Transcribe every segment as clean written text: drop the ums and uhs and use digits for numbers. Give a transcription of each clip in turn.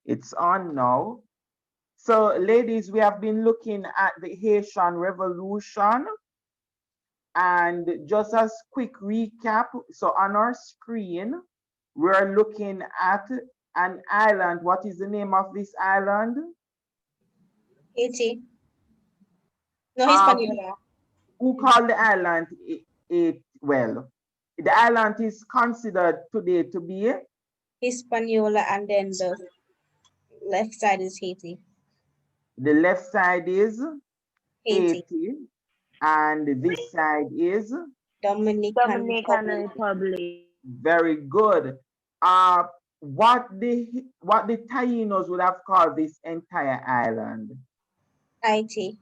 It's on now. So, ladies, we have been looking at the Haitian Revolution. And just as quick recap, so on our screen, we're looking at an island. What is the name of this island? Haiti. No, Uh, Hispaniola. who called the island it? Well, the island is considered today to be Hispaniola, and then the left side is Haiti. the left side is Haiti. Haiti, and this side is Dominican Dominican Republic. Republic. very good. Uh, what the Tainos would have called this entire island? Haiti.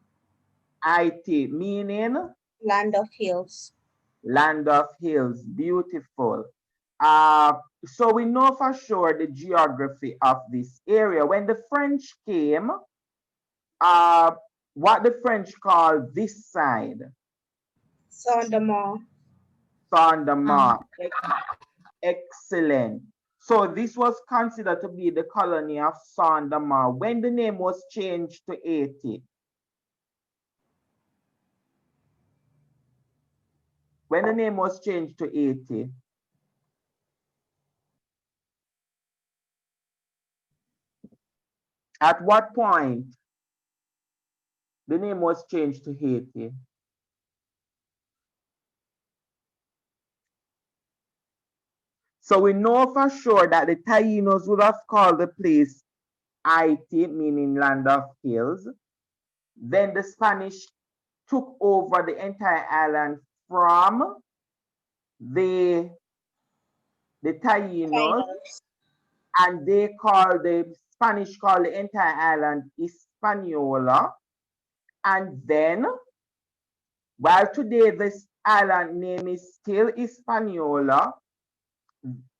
Haiti, meaning Land of hills. land of hills, beautiful. So we know for sure the geography of this area. When the French came, uh, what the French call this side? Saint-Domingue. Saint-Domingue. Excellent. So this was considered to be the colony of Saint-Domingue when the name was changed to Haiti. When the name was changed to Haiti. At what point the name was changed to Haiti? So we know for sure that the Tainos would have called the place Haiti, meaning land of hills. Then the Spanish took over the entire island from the Tainos, and the Spanish called the entire island Hispaniola. And then, while today this island name is still Hispaniola,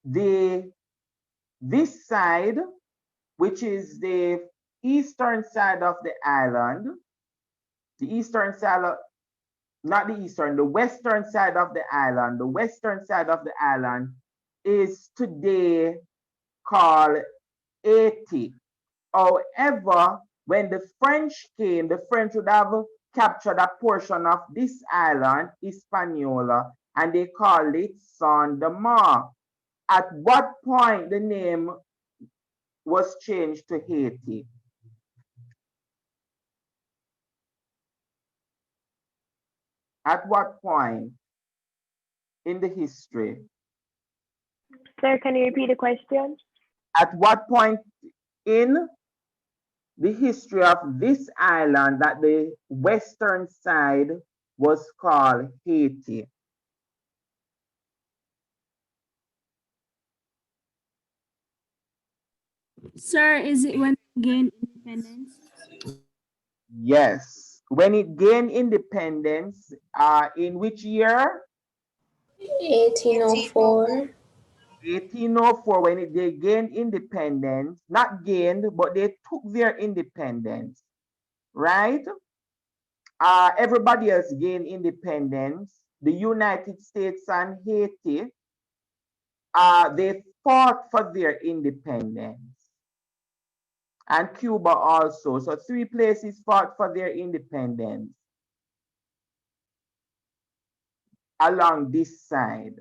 this side, which is the eastern side of the island, the eastern side of, not the eastern, the western side of the island, the western side of the island is today called Haiti. However, when the French came, the French would have captured a portion of this island, Hispaniola, and they called it Saint-Domingue. At what point the name was changed to Haiti? At what point in the history? Sir, can you repeat the question? At what point in the history of this island that the western side was called Haiti? Sir, is it when we gained independence? Yes. When it gained independence, in which year? 1804. 1804, when they gained independence, not gained, but they took their independence, right? Everybody else gained independence. The United States and Haiti, they fought for their independence. And Cuba also. So 3 places fought for their independence along this side.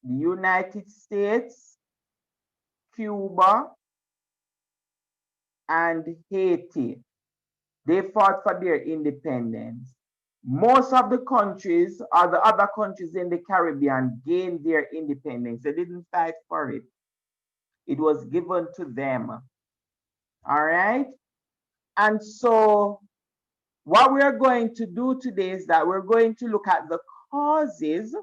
The United States, Cuba, and Haiti. They fought for their independence. Most of the countries, or the other countries in the Caribbean, gained their independence. They didn't fight for it. It was given to them. All right? And so what we're going to do today is that we're going to look at the causes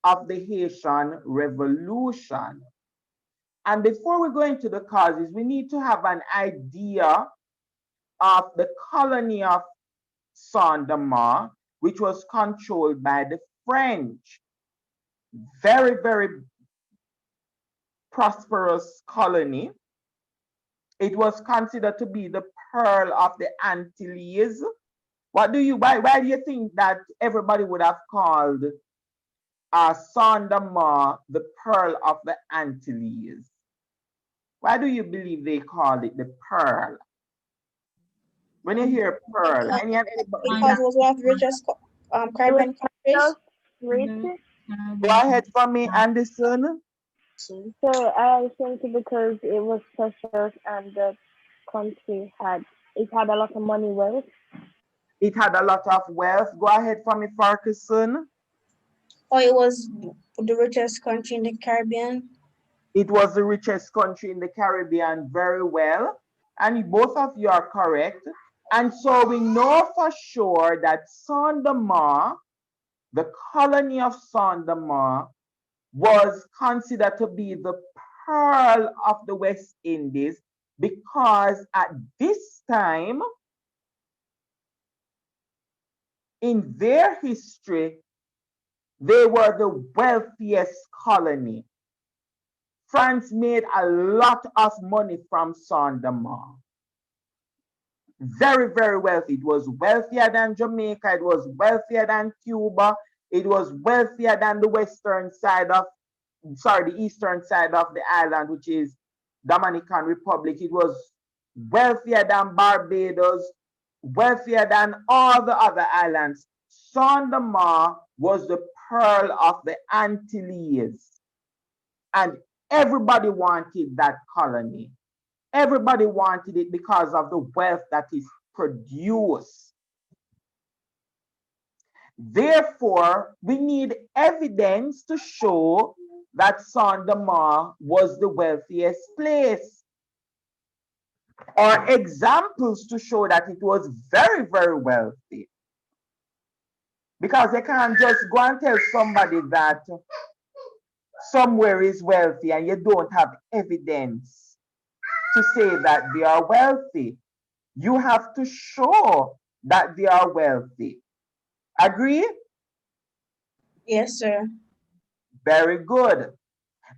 of the Haitian Revolution. And before we go into the causes, we need to have an idea of the colony of Saint-Domingue, which was controlled by the French. Very, very prosperous colony. It was considered to be the pearl of the Antilles. Why do you think that everybody would have called Saint-Domingue the pearl of the Antilles? Why do you believe they call it the pearl? When you hear pearl, Because anybody? because it was one of the richest Caribbean countries. Rich. Go ahead for me, Anderson. So, So I think because it was precious and the country had a lot of money wealth. It had a lot of wealth. Go ahead for me, Farquharson. or it was the richest country in the Caribbean. It was the richest country in the Caribbean very well. And both of you are correct. And so we know for sure that Saint-Domingue, the colony of Saint-Domingue, was considered to be the pearl of the West Indies because at this time in their history, they were the wealthiest colony. France made a lot of money from Saint-Domingue. Very, very wealthy. It was wealthier than Jamaica. It was wealthier than Cuba. It was wealthier than the eastern side of the island, which is Dominican Republic. It was wealthier than Barbados, wealthier than all the other islands. Saint-Domingue was the pearl of the Antilles, and everybody wanted that colony. Everybody wanted it because of the wealth that is produced. Therefore, we need evidence to show that Saint-Domingue was the wealthiest place, or examples to show that it was very, very wealthy. Because they can't just go and tell somebody that somewhere is wealthy and you don't have evidence to say that they are wealthy. You have to show that they are wealthy. Agree? Yes, sir. Very good.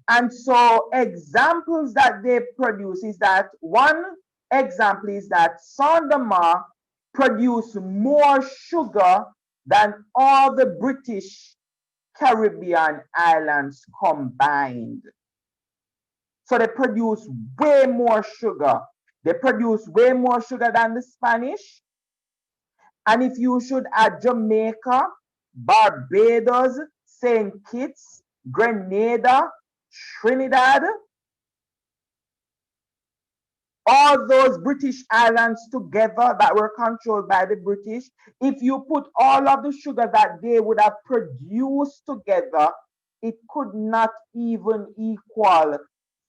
And so examples that they produce is that one example is that Saint-Domingue produced more sugar than all the British Caribbean islands combined. So they produce way more sugar. They produce way more sugar than the Spanish. And if you should add Jamaica, Barbados, St. Kitts, Grenada, Trinidad, all those British islands together that were controlled by the British, if you put all of the sugar that they would have produced together, it could not even equal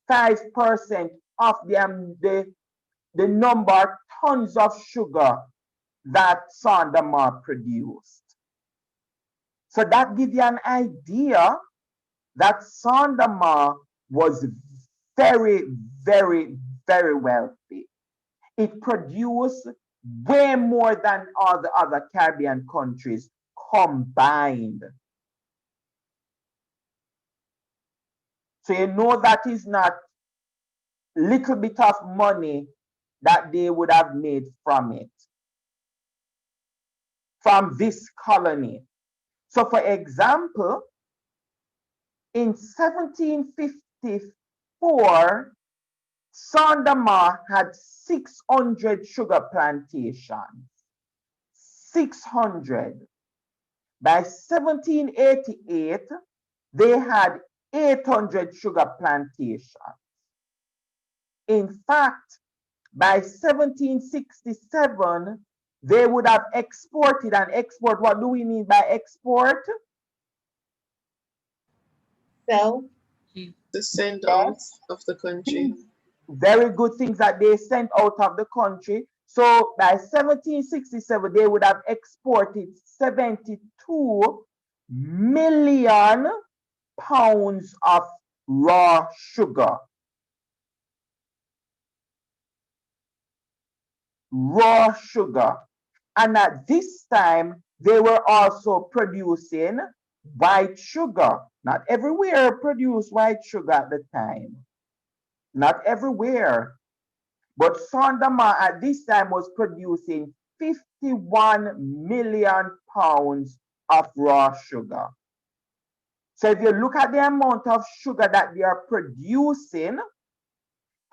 5% of the number of tons of sugar that Saint-Domingue produced. So that gives you an idea that Saint-Domingue was very, very, very wealthy. It produced way more than all the other Caribbean countries combined. So you know that is not little bit of money that they would have made from it, from this colony. So for example, in 1754, Saint-Domingue had 600 sugar plantations. 600. By 1788, they had 800 sugar plantations. In fact, by 1767, they would have exported, and export, what do we mean by export? So, The send out of the country. Very good things that they sent out of the country. So by 1767, they would have exported 72 million pounds of raw sugar. Raw sugar. And at this time, they were also producing white sugar. Not everywhere produced white sugar at the time. Not everywhere. But Saint-Domingue at this time was producing 51 million pounds of raw sugar. So if you look at the amount of sugar that they are producing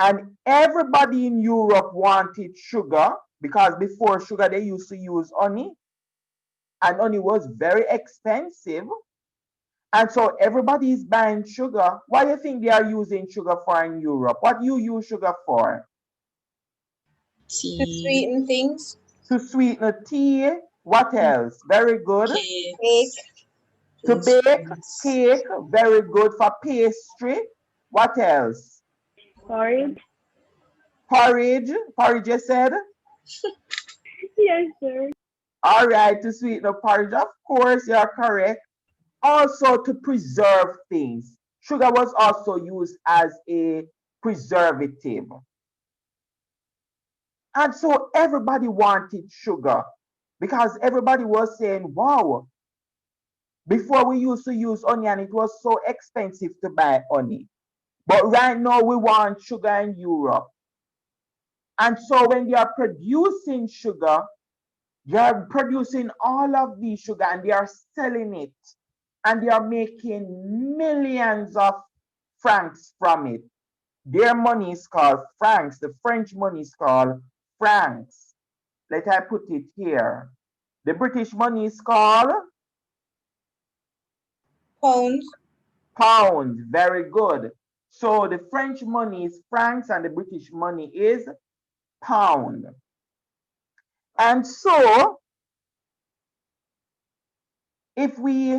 And everybody in Europe wanted sugar because before sugar they used to use honey, and honey was very expensive. And so everybody is buying sugar. What do you think they are using sugar for in Europe? What do you use sugar for? To Tea, sweeten things. To sweeten a tea. What else? Very good. Cake. cakes, To bake pastries. cake. Very good for pastry. What else? Porridge. Porridge. Porridge, you said? Yes, sir. All right, to sweeten the porridge. Of course, you're correct. Also, to preserve things. Sugar was also used as a preservative. And so everybody wanted sugar because everybody was saying, wow, before we used to use honey and it was so expensive to buy honey. But right now we want sugar in Europe. And so when they are producing sugar, they are producing all of the sugar and they are selling it. And they are making millions of francs from it. Their money is called francs. The French money is called francs. Let I put it here. The British money is called Pounds. pounds. Very good. So the French money is francs and the British money is pound. And so if we,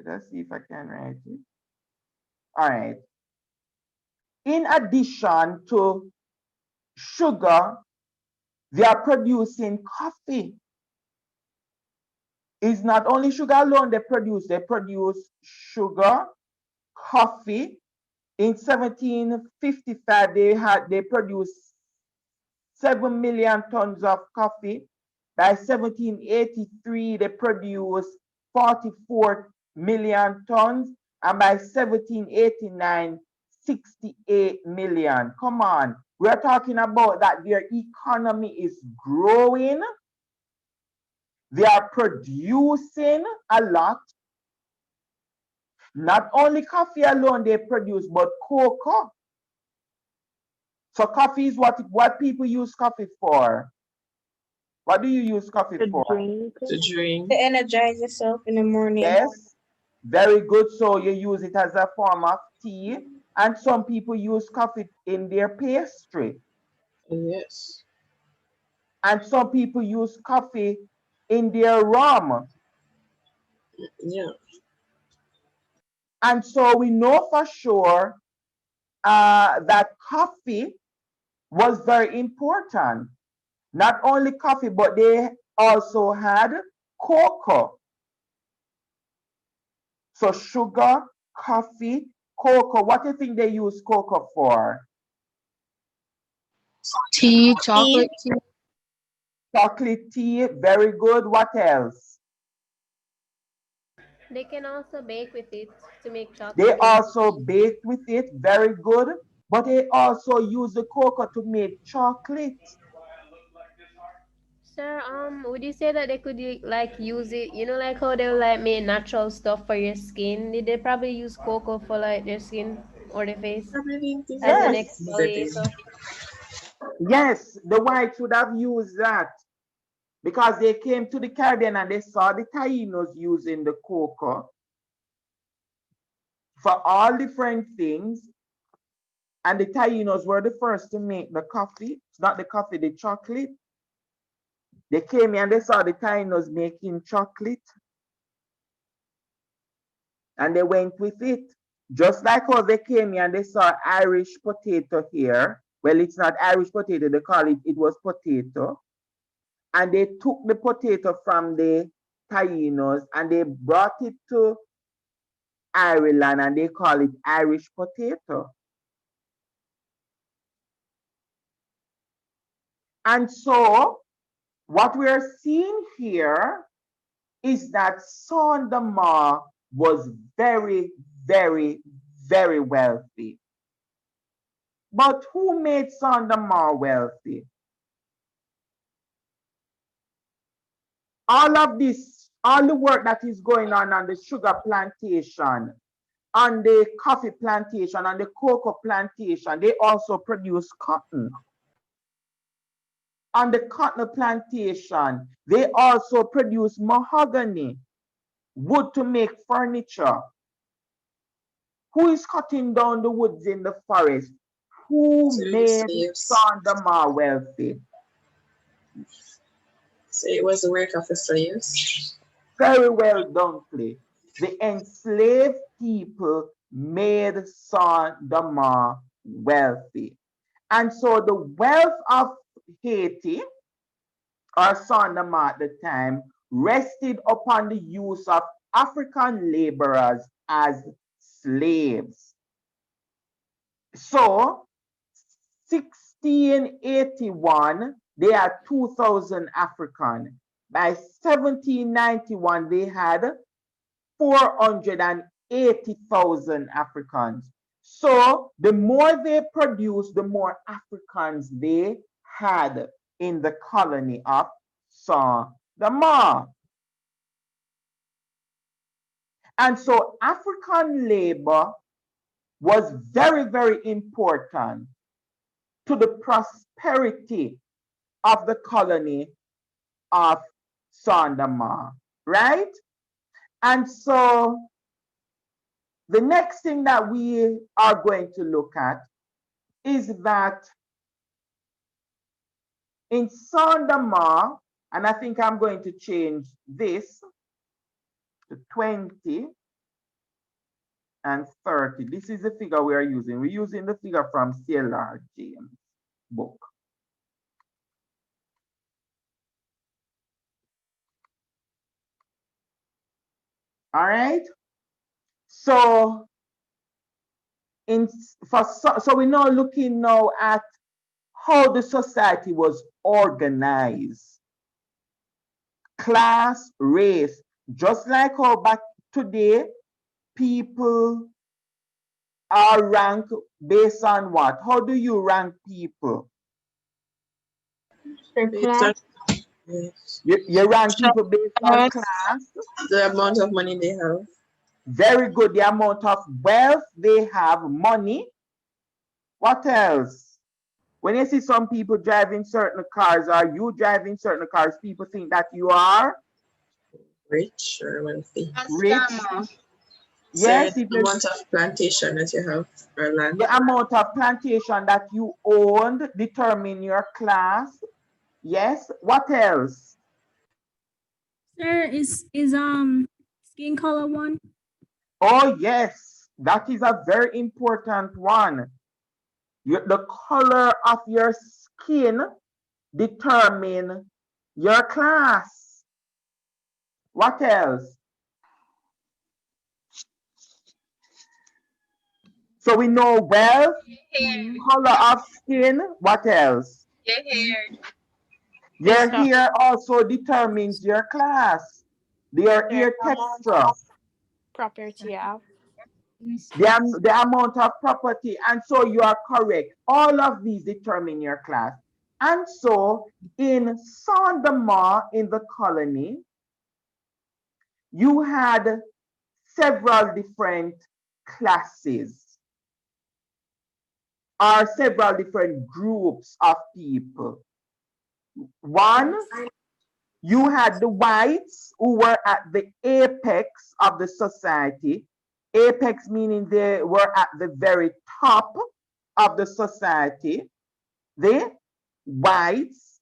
let's see if I can write it. All right. In addition to sugar, they are producing coffee. It's not only sugar alone they produce sugar, coffee. In 1755, they produced 7 million tons of coffee. By 1783, they produced 44 million tons. And by 1789, 68 million. Come on. We're talking about that their economy is growing. They are producing a lot. Not only coffee alone they produce, but cocoa. So coffee is what people use coffee for. What do you use coffee To for? drink. To drink. To energize yourself in the morning. Yes, very good. So you use it as a form of tea. And some people use coffee in their pastry. Yes. And some people use coffee in their rum. Yeah. And so we know for sure that coffee was very important. Not only coffee, but they also had cocoa. So sugar, coffee, cocoa. What do you think they use cocoa for? Tea, Tea. chocolate tea. Chocolate tea, very good. What else? They can also bake with it to make chocolate. They also baked with it, very good. But they also use the cocoa to make chocolate. Sir, would you say that they could like use it? You know, like how they will like make natural stuff for your skin. Did they probably use cocoa for like their skin or their face Probably as an Yes, they did. exfoliator? yes, the whites would have used that because they came to the Caribbean and they saw the Tainos using the cocoa for all different things. And the Tainos were the first to make the coffee. It's not the coffee, the chocolate. They came here and they saw the Tainos making chocolate. And they went with it. Just like how they came here and they saw Irish potato here. Well, it's not Irish potato, they call it, it was potato. And they took the potato from the Tainos and they brought it to Ireland and they call it Irish potato. And so what we are seeing here is that Saint-Domingue was very, very, very wealthy. But who made Saint-Domingue wealthy? All of this, all the work that is going on the sugar plantation, on the coffee plantation, on the cocoa plantation, they also produce cotton. On the cotton plantation, they also produce mahogany, wood to make furniture. Who is cutting down the woods in the forest? Who made Saint-Domingue wealthy? So it was the work of the slaves. Very well done, Clay. The enslaved people made Saint-Domingue wealthy. And so the wealth of Haiti, or Saint-Domingue at the time, rested upon the use of African laborers as slaves. So 1681, they had 2,000 African. By 1791, they had 480,000 Africans. So the more they produced, the more Africans they had in the colony of Saint-Domingue. And so African labor was very, very important to the prosperity of the colony of Saint-Domingue, right? And so the next thing that we are going to look at is that in Saint-Domingue, and I think I'm going to change this to 20 and 30. This is the figure we are using. We're using the figure from C.L.R. James' book. All right. So we're now looking now at how the society was organized. Class, race, just like how back today people are ranked based on what? How do you rank people? Their Based class. on, yes, You rank people based on class. the amount of money they have. Very good. The amount of wealth they have, money. What else? When you see some people driving certain cars, or you driving certain cars, people think that you are Rich or wealthy. rich. Yes, So if the amount of plantation that you have or land. the amount of plantation that you owned determine your class. Yes. What else? Sir, is skin color one? Oh, yes. That is a very important one. The color of your skin determine your class. What else? So we know wealth, color of skin. What else? Your hair also determines your class. Your ear texture, Property, yeah. the amount of property. And so you are correct. All of these determine your class. And so in Saint-Domingue, in the colony, you had several different classes or several different groups of people. One, you had the whites who were at the apex of the society. Apex meaning they were at the very top of the society. The whites,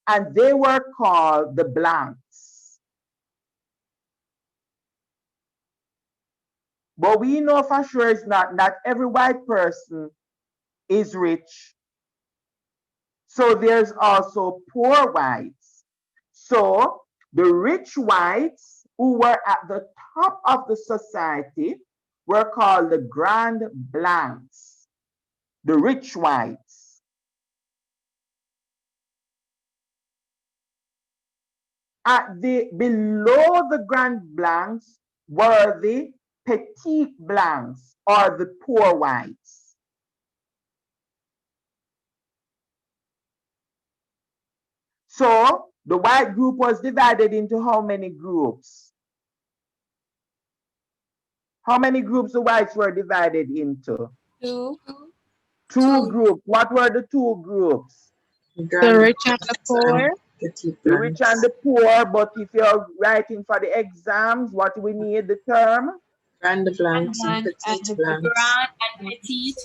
and they were called the blancs. But we know for sure it's not every white person is rich. So there's also poor whites. So the rich whites who were at the top of the society were called the grand blancs, the rich whites. Below the grand blancs were the petit blancs, or the poor whites. So the white group was divided into how many groups? How many groups the whites were divided into? Two. Two groups. What were the two groups? The Grand rich and the poor. petty The rich and plants. the poor, but if you're writing for the exams, what do we need the term? Grand plants and petite plants. Grand and petite.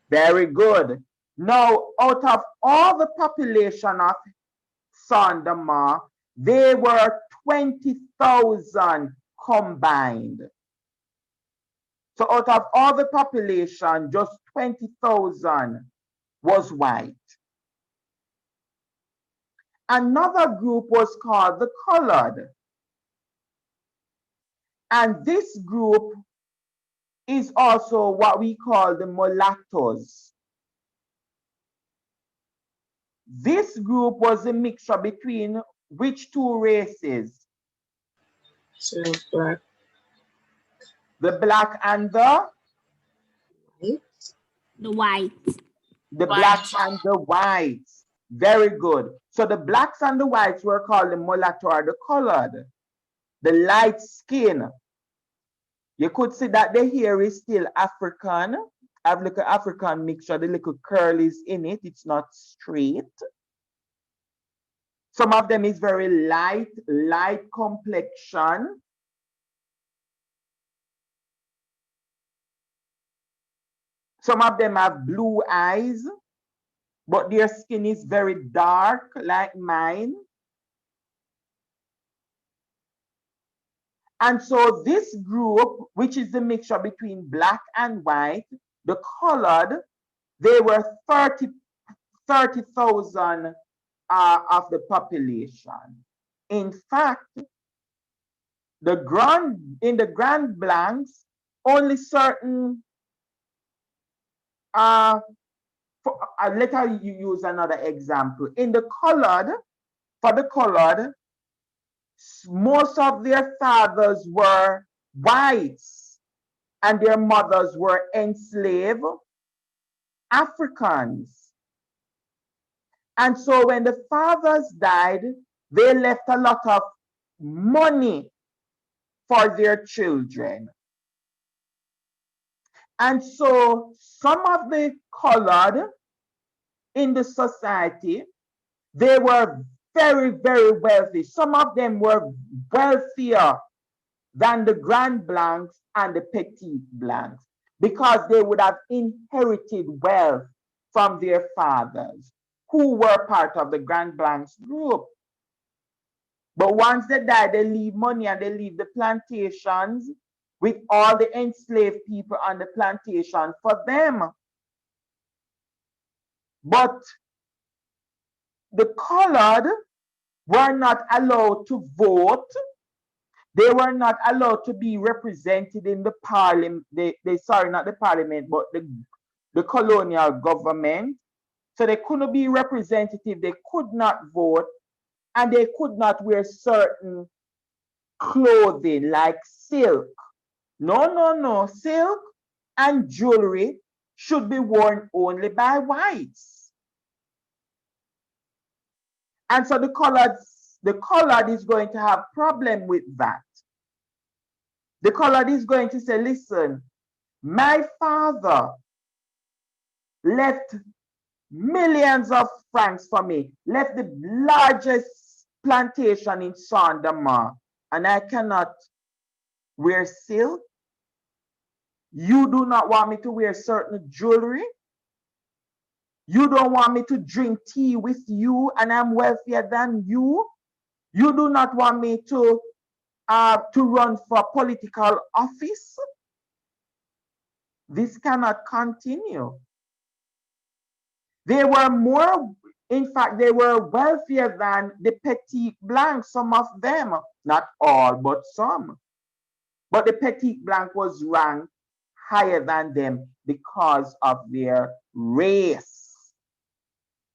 Very good. Now, out of all the population of Saint-Domingue, they were 20,000 combined. So out of all the population, just 20,000 was white. Another group was called the colored. And this group is also what we call the mulattoes. This group was a mixture between which two races? So black, The black and the? white. The white. The blacks and the whites. Very good. So the blacks and the whites were called the mulatto or the colored. The light skin. You could see that the hair is still African. Have like an African mixture. The little curl is in it. It's not straight. Some of them is very light complexion. Some of them have blue eyes, but their skin is very dark, like mine. And so this group, which is the mixture between black and white, the colored, they were 30,000 of the population. In fact, in the Grand Blancs, only certain, let us use another example. In the colored, for the colored, most of their fathers were whites and their mothers were enslaved Africans. And so when the fathers died, they left a lot of money for their children. And so some of the colored in the society, they were very, very wealthy. Some of them were wealthier than the Grand Blancs and the Petit Blancs because they would have inherited wealth from their fathers who were part of the Grand Blancs group. But once they die, they leave money and they leave the plantations with all the enslaved people on the plantation for them. But the colored were not allowed to vote. They were not allowed to be represented in the parliament. Sorry, not the parliament, but the colonial government. So they couldn't be representative. They could not vote, and they could not wear certain clothing like silk. No. Silk and jewelry should be worn only by whites. And so the colored is going to have problem with that. The colored is going to say, listen, my father left millions of francs for me, left the largest plantation in Saint-Domingue, and I cannot wear silk. You do not want me to wear certain jewelry. You don't want me to drink tea with you and I'm wealthier than you. You do not want me to run for political office. This cannot continue. They were more, in fact, they were wealthier than the Petit Blanc, some of them, not all, but some. But the Petit Blanc was ranked higher than them because of their race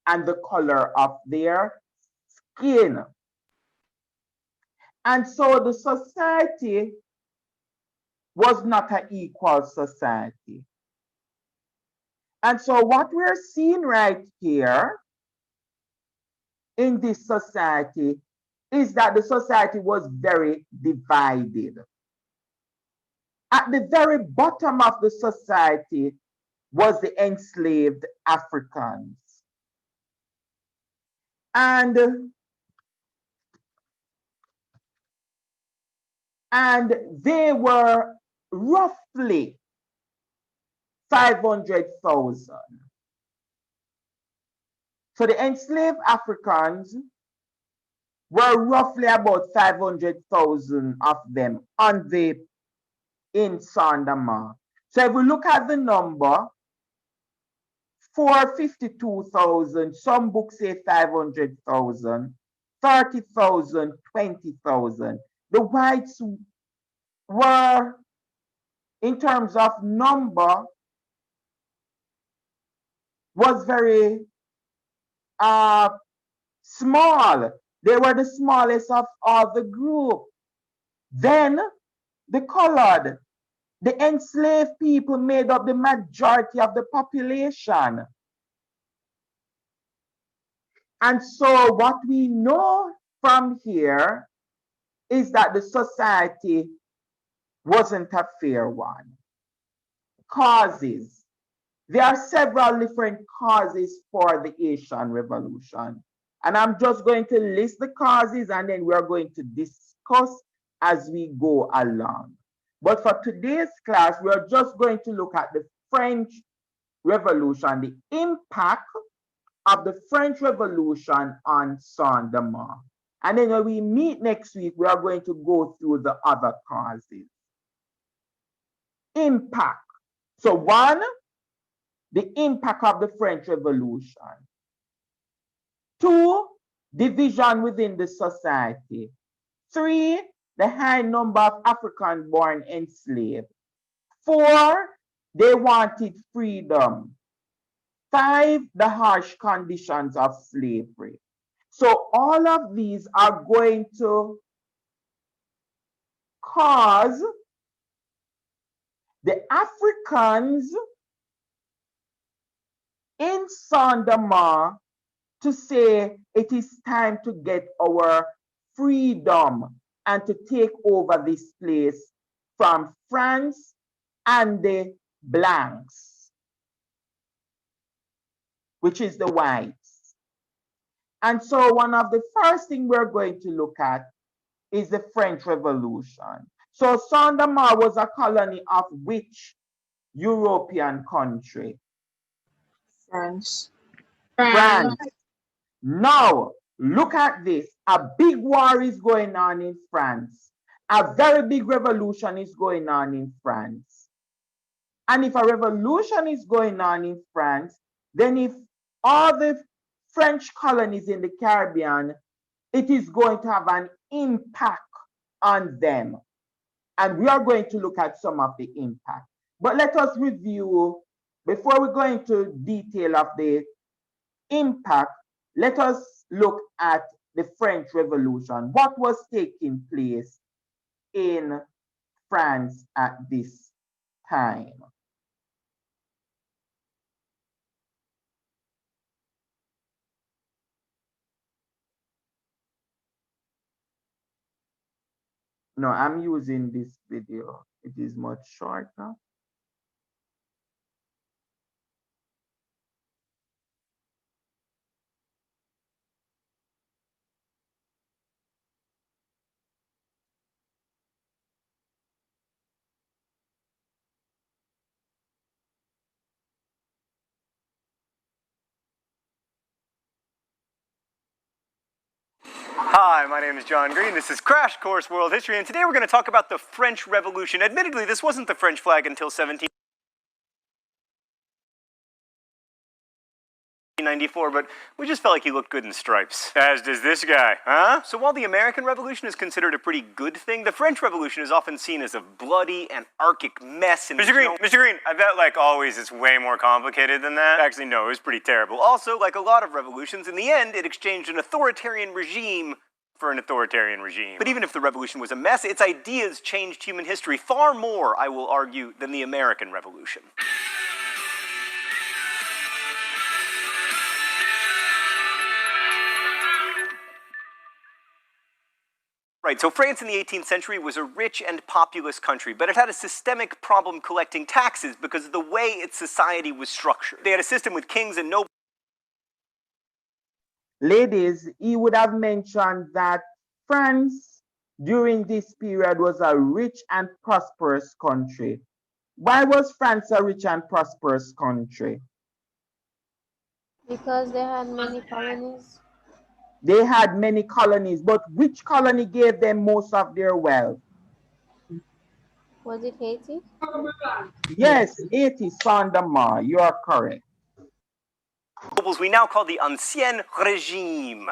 and the color of their skin. And so the society was not an equal society. And so what we're seeing right here in this society is that the society was very divided. At the very bottom of the society was the enslaved Africans. And they were roughly 500,000. So the enslaved Africans were roughly about 500,000 of them in Saint-Domingue. So if we look at the number, 452,000, some books say 500,000, 30,000, 20,000. The whites were, in terms of number, was very small. They were the smallest of all the group. Then the colored, the enslaved people made up the majority of the population. And so what we know from here is that the society wasn't a fair one. Causes. There are several different causes for the Haitian Revolution. And I'm just going to list the causes and then we're going to discuss as we go along. But for today's class, we're just going to look at the French Revolution, the impact of the French Revolution on Saint-Domingue. And then when we meet next week, we are going to go through the other causes. Impact. So one, the impact of the French Revolution. Two, division within the society. Three, the high number of African-born enslaved. Four, they wanted freedom. Five, the harsh conditions of slavery. So all of these are going to cause the Africans in Saint-Domingue to say it is time to get our freedom and to take over this place from France and the blancs, which is the whites. And so one of the first things we're going to look at is the French Revolution. So Saint-Domingue was a colony of which European country? France. France. Now, look at this. A big war is going on in France. A very big revolution is going on in France. And if a revolution is going on in France, then if all the French colonies in the Caribbean, it is going to have an impact on them. And we are going to look at some of the impact. But let us review, before we go into detail of the impact, let us look at the French Revolution. What was taking place in France at this time? No, I'm using this video. It is much shorter. Hi, my name is John Green. This is Crash Course World History, and today we're going to talk about the French Revolution. Admittedly, this wasn't the French flag until 1794, but we just felt like he looked good in stripes. As does this guy, huh? So while the American Revolution is considered a pretty good thing, the French Revolution is often seen as a bloody, anarchic mess. And Mr. Green, I bet like always it's way more complicated than that. Actually, no, it was pretty terrible. Also, like a lot of revolutions, in the end, it exchanged an authoritarian regime for an authoritarian regime. But even if the revolution was a mess, its ideas changed human history far more, I will argue, than the American Revolution. Right, Right, so France in the 18th century was a rich and populous country, but it had a systemic problem collecting taxes because of the way its society was structured. They had a system with kings and nobles. Ladies, he would have mentioned that France during this period was a rich and prosperous country. Why was France a rich and prosperous country? Because they had many colonies. They had many colonies, but which colony gave them most of their wealth? Was it Haiti? Yes, Haiti, Saint-Domingue, you are correct. Nobles we now call the Ancien Régime.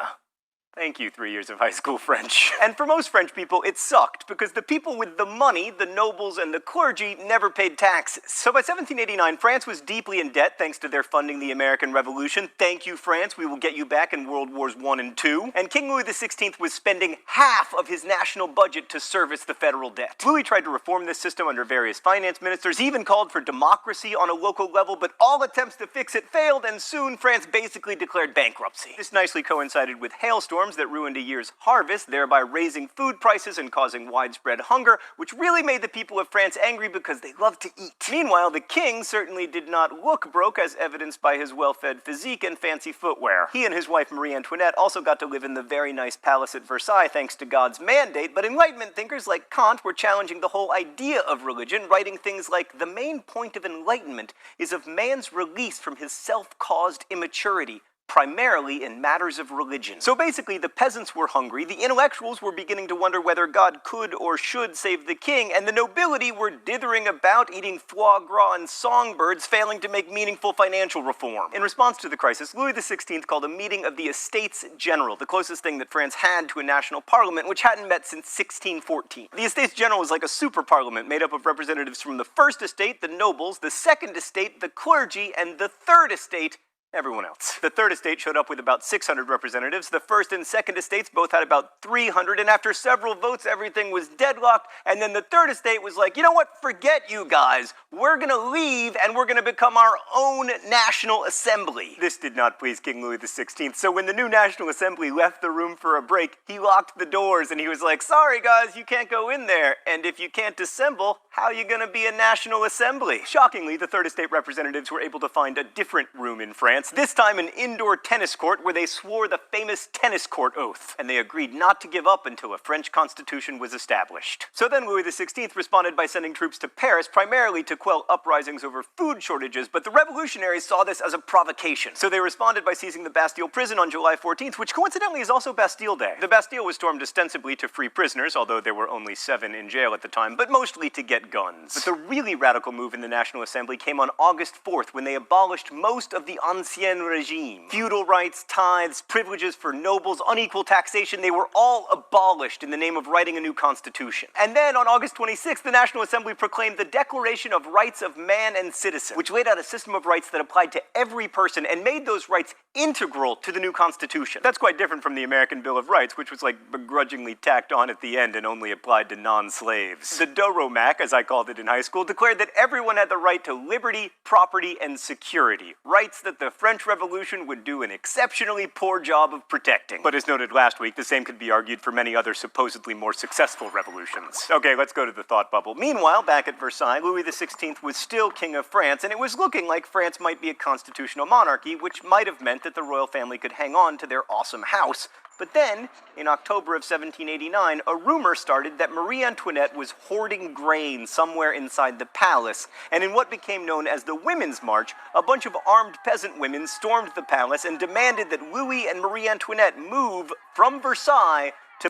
Thank you, 3 years of high school French. And for most French people, it sucked, because the people with the money, the nobles and the clergy, never paid taxes. So by 1789, France was deeply in debt thanks to their funding the American Revolution. Thank you, France, we will get you back in World Wars I and II. And King Louis XVI was spending half of his national budget to service the federal debt. Louis tried to reform this system under various finance ministers, even called for democracy on a local level, but all attempts to fix it failed, and soon France basically declared bankruptcy. This nicely coincided with hailstorms that ruined a year's harvest, thereby raising food prices and causing widespread hunger, which really made the people of France angry because they love to eat. Meanwhile, the king certainly did not look broke, as evidenced by his well-fed physique and fancy footwear. He and his wife Marie Antoinette also got to live in the very nice palace at Versailles thanks to God's mandate, but Enlightenment thinkers like Kant were challenging the whole idea of religion, writing things like, "The main point of enlightenment is of man's release from his self-caused immaturity, primarily in matters of religion." So basically, the peasants were hungry, the intellectuals were beginning to wonder whether God could or should save the king, and the nobility were dithering about, eating foie gras and songbirds, failing to make meaningful financial reform. In response to the crisis, Louis XVI called a meeting of the Estates General, the closest thing that France had to a national parliament, which hadn't met since 1614. The Estates General was like a super parliament made up of representatives from the first estate, the nobles, the second estate, the clergy, and the third estate, everyone else. The third estate showed up with about 600 representatives. The first and second estates both had about 300, and after several votes, everything was deadlocked, and then the third estate was like, you know what, forget you guys. We're gonna leave, and we're gonna become our own National Assembly. This did not please King Louis XVI, so when the new National Assembly left the room for a break, he locked the doors, and he was like, sorry guys, you can't go in there, and if you can't assemble, how are you gonna be a National Assembly? Shockingly, the third estate representatives were able to find a different room in France, this time an indoor tennis court where they swore the famous tennis court oath, and they agreed not to give up until a French constitution was established. So then Louis XVI responded by sending troops to Paris, primarily to quell uprisings over food shortages, but the revolutionaries saw this as a provocation. So they responded by seizing the Bastille prison on July 14th, which coincidentally is also Bastille Day. The Bastille was stormed ostensibly to free prisoners, although there were only 7 in jail at the time, but mostly to get guns. But the really radical move in the National Assembly came on August 4th, when they abolished most of the Ancien Regime. Feudal rights, tithes, privileges for nobles, unequal taxation, they were all abolished in the name of writing a new constitution. And then on August 26th, the National Assembly proclaimed the Declaration of Rights of Man and Citizen, which laid out a system of rights that applied to every person and made those rights integral to the new constitution. That's quite different from the American Bill of Rights, which was like begrudgingly tacked on at the end and only applied to non-slaves. The Doromac, as I called it in high school, declared that everyone had the right to liberty, property, and security, rights that the French Revolution would do an exceptionally poor job of protecting. But as noted last week, the same could be argued for many other supposedly more successful revolutions. Okay, let's go to the thought bubble. Meanwhile, back at Versailles, Louis XVI was still King of France, and it was looking like France might be a constitutional monarchy, which might have meant that the royal family could hang on to their awesome house. But then, in October of 1789, a rumor started that Marie Antoinette was hoarding grain somewhere inside the palace, and in what became known as the Women's March, a bunch of armed peasant women stormed the palace and demanded that Louis and Marie Antoinette move from Versailles to...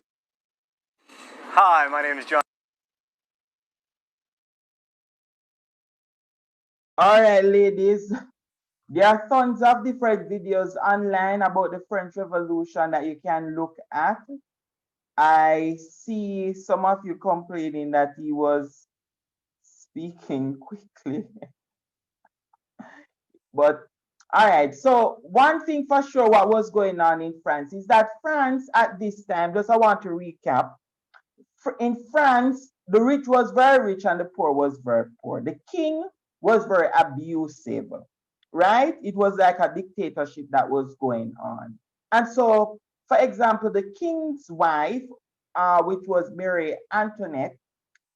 Hi, my name is John. All right, ladies. There are tons of different videos online about the French Revolution that you can look at. I see some of you complaining that he was speaking quickly. But, all right, so one thing for sure what was going on in France is that France at this time, just I want to recap, in France, the rich was very rich and the poor was very poor. The king was very abusive. Right? It was like a dictatorship that was going on. And so, for example, the king's wife which was Mary Antoinette,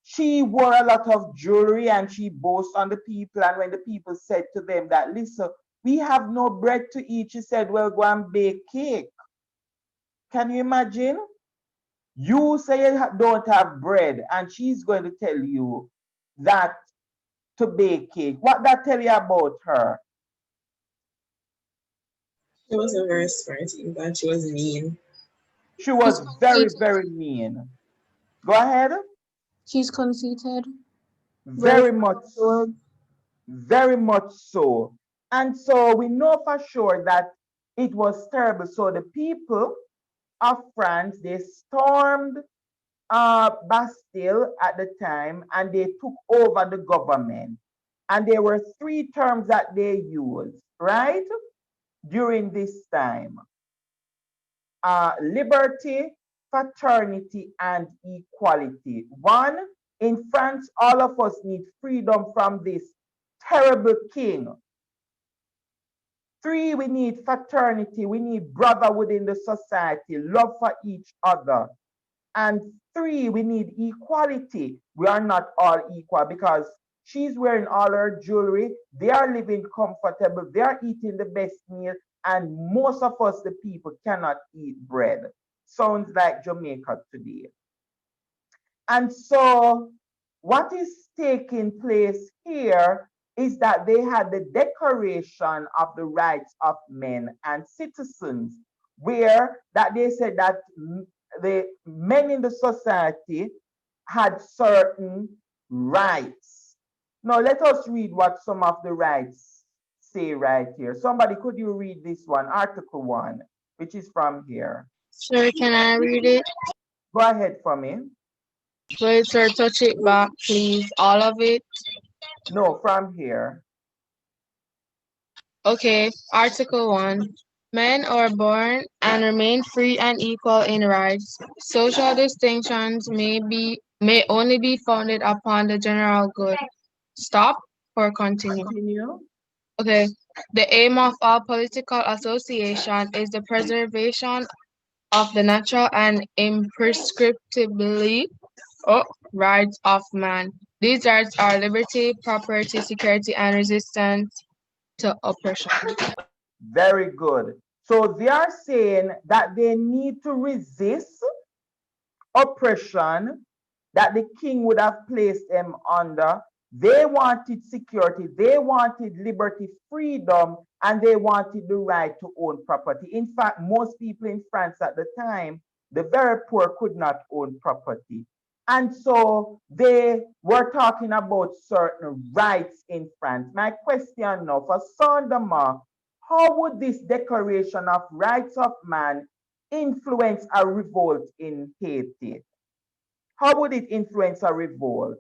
she wore a lot of jewelry and she boasted on the people. And when the people said to them that, listen, we have no bread to eat, she said, well, go and bake cake. Can you imagine? You say you don't have bread, and she's going to tell you that to bake cake. What that tell you about her? She was a very smart thing, but she was mean. She was very, very mean. Go ahead. She's conceited. Very much so. And so we know for sure that it was terrible. So the people of France, they stormed Bastille at the time, and they took over the government. And there were 3 terms that they used, right? During this time. Liberty, fraternity, and equality. 1, in France, all of us need freedom from this terrible king. 3, we need fraternity. We need brotherhood in the society, love for each other. And 3, we need equality. We are not all equal because she's wearing all her jewelry. They are living comfortable. They are eating the best meal. And most of us, the people, cannot eat bread. Sounds like Jamaica today. And so what is taking place here is that they had the Declaration of the Rights of Men and Citizens, where that they said that the men in the society had certain rights. Now let us read what some of the rights say right here. Somebody, could you read this one, Article 1, which is from here? Sir, can I read it? Go ahead for me. Wait, sir, touch it back, please. All of it? No, from here. Okay, Article 1. Men are born and remain free and equal in rights. Social distinctions may only be founded upon the general good. Stop or continue? Continue. Okay. The aim of all political association is the preservation of the natural and imprescriptibly rights of man. These rights are liberty, property, security, and resistance to oppression. Very good. So they are saying that they need to resist oppression that the king would have placed them under. They wanted security, they wanted liberty, freedom, and they wanted the right to own property. In fact, most people in France at the time, the very poor, could not own property. And so they were talking about certain rights in France. My question now for Saint-Domingue, how would this Declaration of Rights of Man influence a revolt in Haiti? How would it influence a revolt?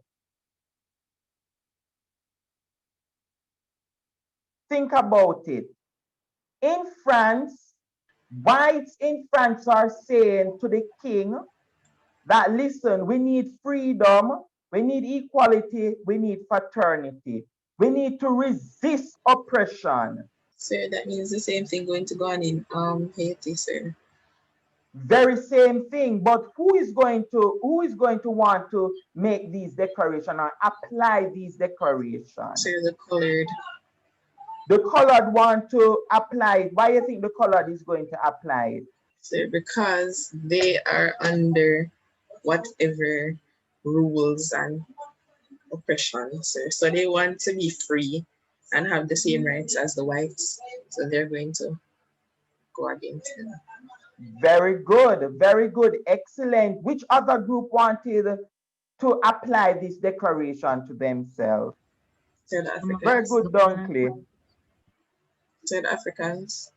Think about it. In France, whites in France are saying to the king that, listen, we need freedom, we need equality, we need fraternity. We need to resist oppression. Sir, that means the same thing going to go on in Haiti, sir. Very same thing, but who is going to want to make these declarations or apply these declarations? Sir, the colored. The colored want to apply it. Why do you think the colored is going to apply it? Sir, because they are under whatever rules and oppression, sir. So they want to be free and have the same rights as the whites. So they're going to go against them. Very good, excellent. Which other group wanted to apply this declaration to themselves? South Africans. Very good, Dunkley. South Africans.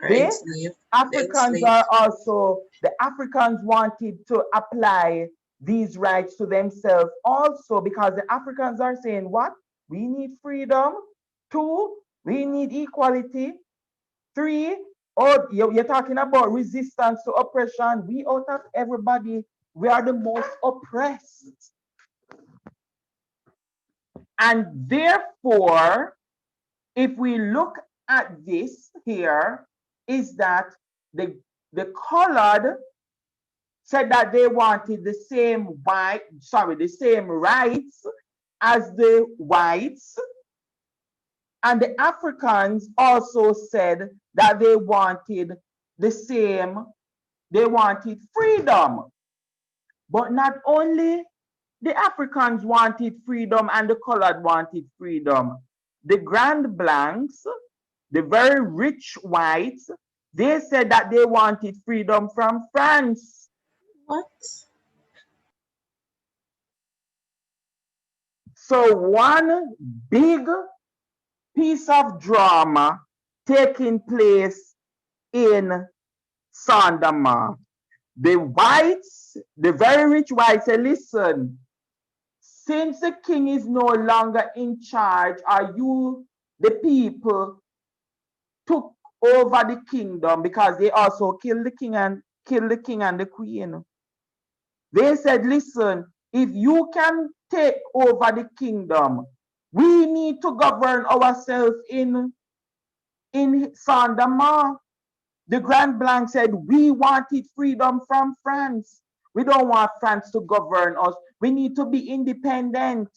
The Africans are also, the Africans wanted to apply these rights to themselves also, because the Africans are saying, what? We need freedom. 2, we need equality. 3, oh, you're talking about resistance to oppression. We, out of everybody, we are the most oppressed. And therefore, if we look at this here, is that the colored said that they wanted the same rights as the whites. And the Africans also said that they wanted freedom. But not only the Africans wanted freedom and the colored wanted freedom. The Grand Blancs, the very rich whites, they said that they wanted freedom from France. What? So one big piece of drama taking place in Saint-Domingue. The whites, the very rich whites say, listen, since the king is no longer in charge, are you, the people, took over the kingdom, because they also killed the king and the queen. They said, listen, if you can take over the kingdom, we need to govern ourselves in Saint-Domingue. The Grand Blanc said, we wanted freedom from France. We don't want France to govern us. We need to be independent.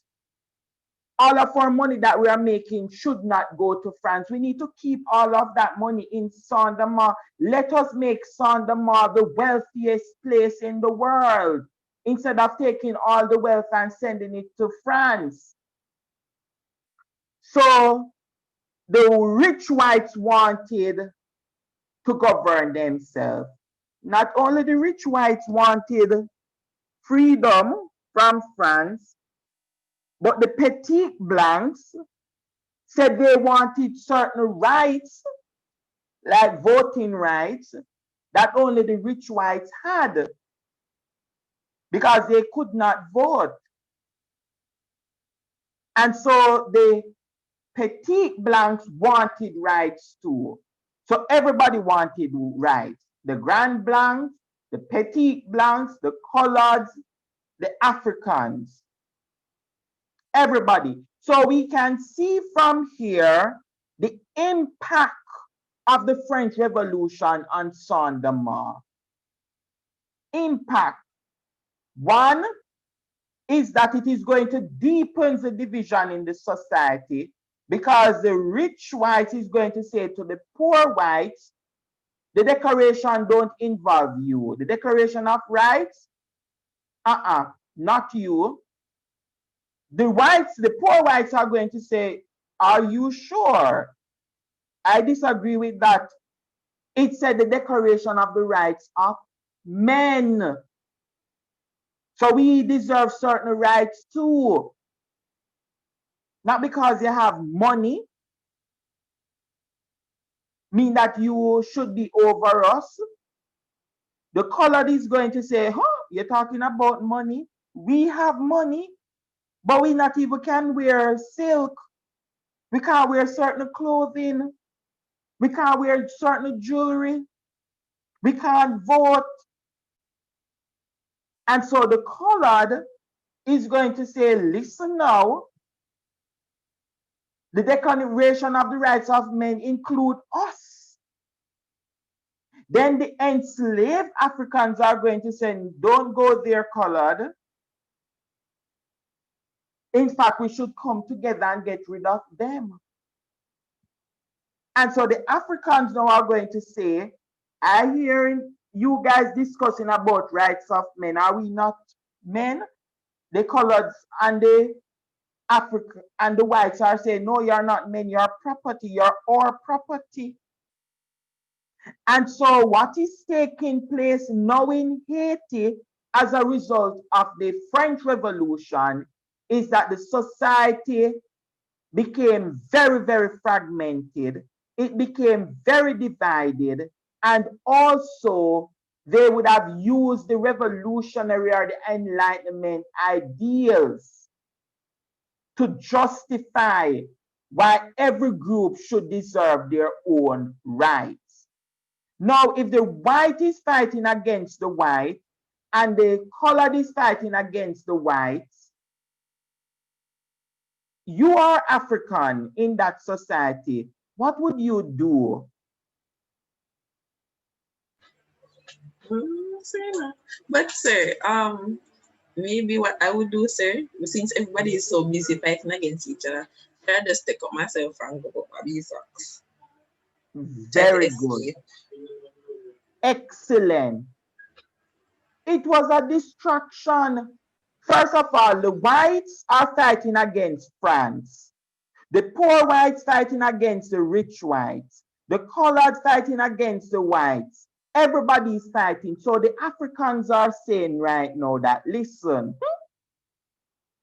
All of our money that we are making should not go to France. We need to keep all of that money in Saint-Domingue. Let us make Saint-Domingue the wealthiest place in the world, instead of taking all the wealth and sending it to France. So the rich whites wanted to govern themselves. Not only the rich whites wanted freedom from France, but the petit blancs said they wanted certain rights, like voting rights, that only the rich whites had, because they could not vote. And so the petit blancs wanted rights too. So everybody wanted rights. The Grand Blancs, the Petit Blancs, the Coloreds, the Africans, everybody. So we can see from here the impact of the French Revolution on Saint-Domingue. Impact. One is that it is going to deepen the division in the society, because the rich whites is going to say to the poor whites, the Declaration don't involve you. The Declaration of Rights, not you. The whites, the poor whites are going to say, are you sure? I disagree with that. It said the Declaration of the Rights of Men. So we deserve certain rights too. Not because you have money, mean that you should be over us. The colored is going to say, you're talking about money. We have money, but we not even can wear silk. We can't wear certain clothing. We can't wear certain jewelry. We can't vote. And so the colored is going to say, listen now, the Declaration of the Rights of Men include us. Then the enslaved Africans are going to say, don't go there, colored. In fact, we should come together and get rid of them. And so the Africans now are going to say, I hear you guys discussing about rights of men. Are we not men? The coloreds and the African and the whites are saying, no, you're not men, you're property, you're our property. And so what is taking place now in Haiti as a result of the French Revolution is that the society became very, very fragmented. It became very divided. And also, they would have used the revolutionary or the Enlightenment ideals to justify why every group should deserve their own rights. Now, if the white is fighting against the white and the colored is fighting against the whites, you are African in that society, what would you do? Sir, but sir, maybe what I would do, sir, since everybody is so busy fighting against each other, I just take up myself and go up these rocks. Try to Very good. escape. Excellent. It was a distraction. First of all, the whites are fighting against France. The poor whites fighting against the rich whites. The colored fighting against the whites. Everybody is fighting. So the Africans are saying right now that, listen,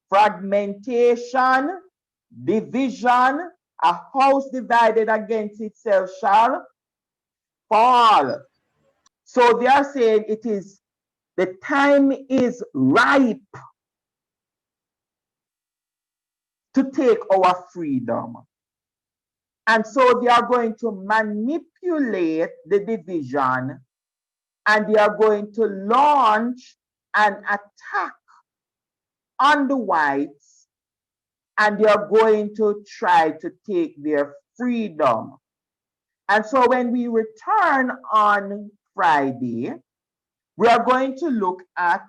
fragmentation, division, a house divided against itself shall fall. So they are saying the time is ripe to take our freedom. And so they are going to manipulate the division and they are going to launch an attack on the whites and they are going to try to take their freedom. And so when we return on Friday, we are going to look at,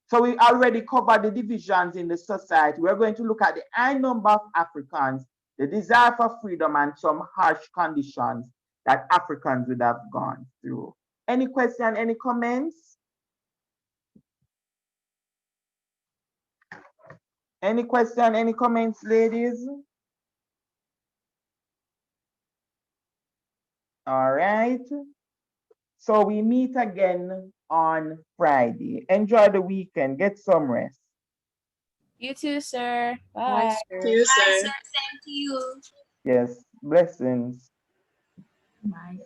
so we already covered the divisions in the society. We're going to look at the high number of Africans, the desire for freedom, and some harsh conditions that Africans would have gone through. Any question, any comments? Any question, any comments, ladies? All right. So we meet again on Friday. Enjoy the weekend. Get some rest. You too, sir. Bye, Bye. sir. To you, sir. Same to you. Yes. Blessings. Bye.